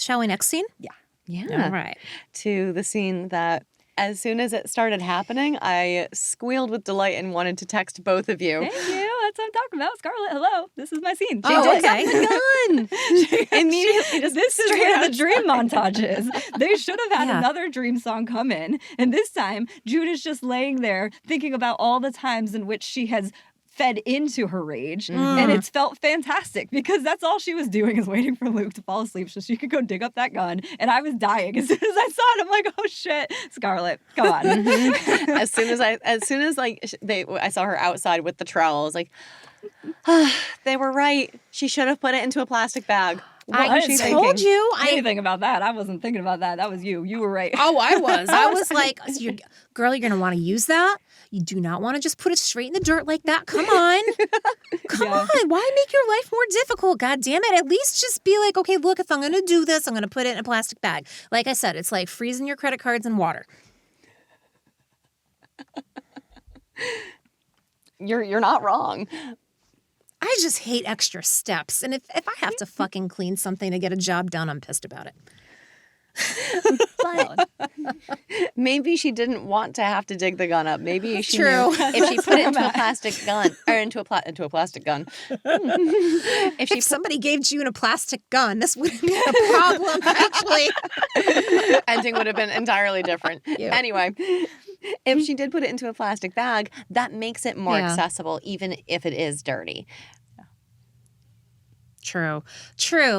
shall we next scene? Yeah. All right. To the scene that as soon as it started happening, I squealed with delight and wanted to text both of you. Thank you. That's what I'm talking about. Scarlett, hello. This is my scene. Okay. Immediately just This is straight where out the dream montage is. They should have had Yeah. another dream song come in. And this time, June is just laying there thinking about all the times in which she has fed into her rage. And it's felt fantastic because that's all she was doing is waiting for Luke to fall asleep so she could go dig up that gun. And I was dying as soon as I saw it. I'm like, oh shit, Scarlett, come on. as soon as I saw her outside with the trowel, I was like, they were right. She should have put it into a plastic bag. What I was she told thinking? you. Anything about that. I wasn't thinking about that. That was you. You were right. Oh, I was. I was like, girl, you're going to want to use that. You do not want to just put it straight in the dirt like that. Come on. Come on. Why make your life more difficult? God damn it. At least just be like, okay, look, if I'm going to do this, I'm going to put it in a plastic bag. Like I said, it's like freezing your credit cards in water. You're not wrong. I just hate extra steps. And if I have to fucking clean something to get a job done, I'm pissed about it. But maybe she didn't want to have to dig the gun up. Maybe she True. knew if she put it into a plastic gun or into a plastic gun. If somebody gave June a plastic gun, this wouldn't be a problem, actually. Ending would have been entirely different. Anyway, if she did put it into a plastic bag, that makes it more accessible, even if it is dirty. True.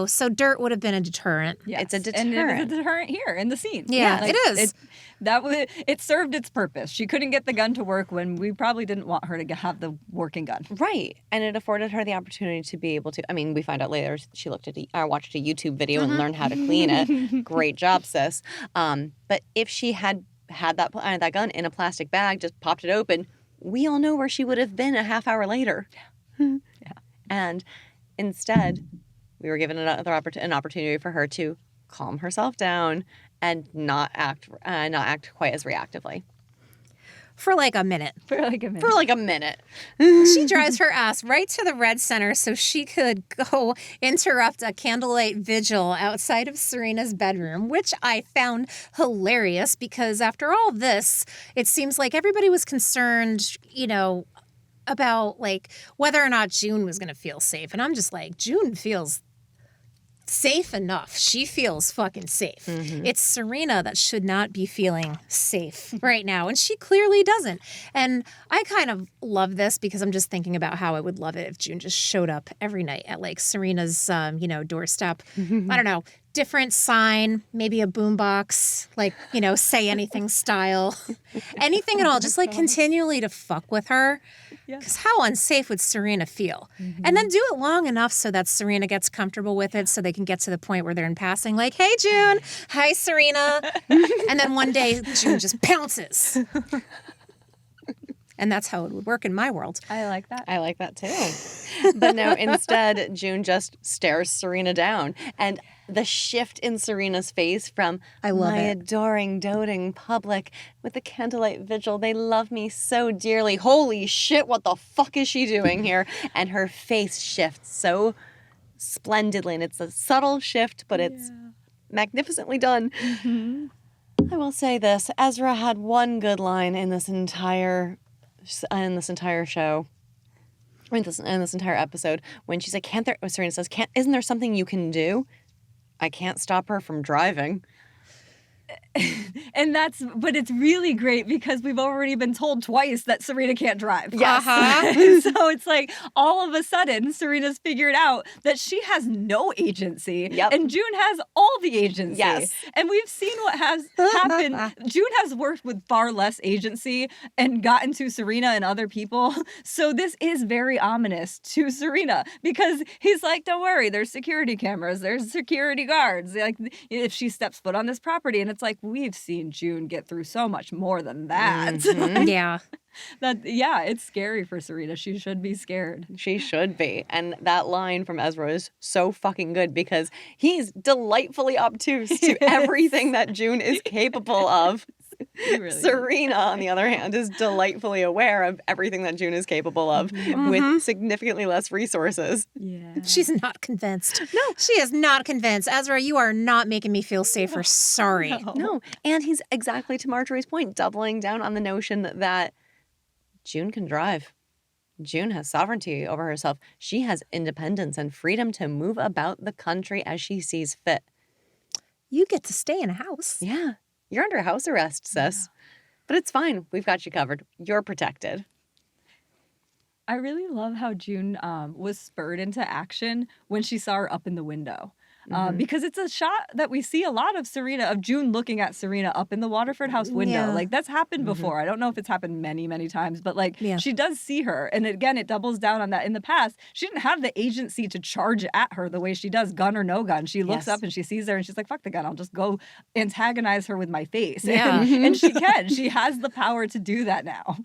So dirt would have been a deterrent. Yes. It's a deterrent. And it is a deterrent here in the scene. Yeah, it is. It served its purpose. She couldn't get the gun to work when we probably didn't want her to have the working gun. Right. And it afforded her the opportunity to be able to, I mean, we find out later she watched a YouTube video and learned how to clean it. Great job, sis. But if she had that gun in a plastic bag, just popped it open, we all know where she would have been a half hour later. Yeah. And instead, we were given an opportunity for her to calm herself down and not act quite as reactively. For like a minute. She drives her ass right to the Red Center so she could go interrupt a candlelight vigil outside of Serena's bedroom, which I found hilarious because after all this, it seems like everybody was concerned, about like whether or not June was going to feel safe. And I'm just like, June feels safe enough. She feels fucking safe. It's Serena that should not be feeling safe right now. And she clearly doesn't. And I kind of love this because I'm just thinking about how I would love it if June just showed up every night at like Serena's, doorstep. I don't know. Different sign, maybe a boombox, like, say anything style. Anything at all. Just like continually to fuck with her. Because how unsafe would Serena feel? And then do it long enough so that Serena gets comfortable with it so they can get to the point where they're in passing like, hey, June. Hi, Serena. And then one day, June just pounces. And that's how it would work in my world. I like that. I like that too. But no, instead, June just stares Serena down. And the shift in Serena's face from my adoring, doting public with the candlelight vigil, they love me so dearly. Holy shit, what the fuck is she doing here? And her face shifts so splendidly. And it's a subtle shift, but it's magnificently done. I will say this. Ezra had one good line in this entire show, in this entire episode, when she's like, Serena says, isn't there something you can do? I can't stop her from driving. But it's really great because we've already been told twice that Serena can't drive. Yes. So it's like all of a sudden Serena's figured out that she has no agency. Yep. And June has all the agency. Yes. And we've seen what has happened. June has worked with far less agency and gotten to Serena and other people. So this is very ominous to Serena because he's like, don't worry, there's security cameras, there's security guards. Like if she steps foot on this property, and it's like, we've seen June get through so much more than that. Yeah. It's scary for Serena. She should be scared. She should be. And that line from Ezra is so fucking good because he's delightfully obtuse to everything that June is capable of. really is. Serena, on the other hand, is delightfully aware of everything that June is capable of with significantly less resources. Yeah. She's not convinced. No. She is not convinced. Ezra, you are not making me feel safer. Sorry. No. And he's exactly to Marjorie's point, doubling down on the notion that June can drive. June has sovereignty over herself. She has independence and freedom to move about the country as she sees fit. You get to stay in a house. Yeah. You're under house arrest, sis. But it's fine. We've got you covered. You're protected. I really love how June was spurred into action when she saw her up in the window. Because it's a shot that we see a lot of June looking at Serena up in the Waterford House window. Yeah. Like, that's happened before. I don't know if it's happened many, many times, but like, Yeah. she does see her. And again, it doubles down on that. In the past, she didn't have the agency to charge at her the way she does, gun or no gun. She looks Yes. up and she sees her and she's like, fuck the gun. I'll just go antagonize her with my face. Yeah. And she can. She has the power to do that now.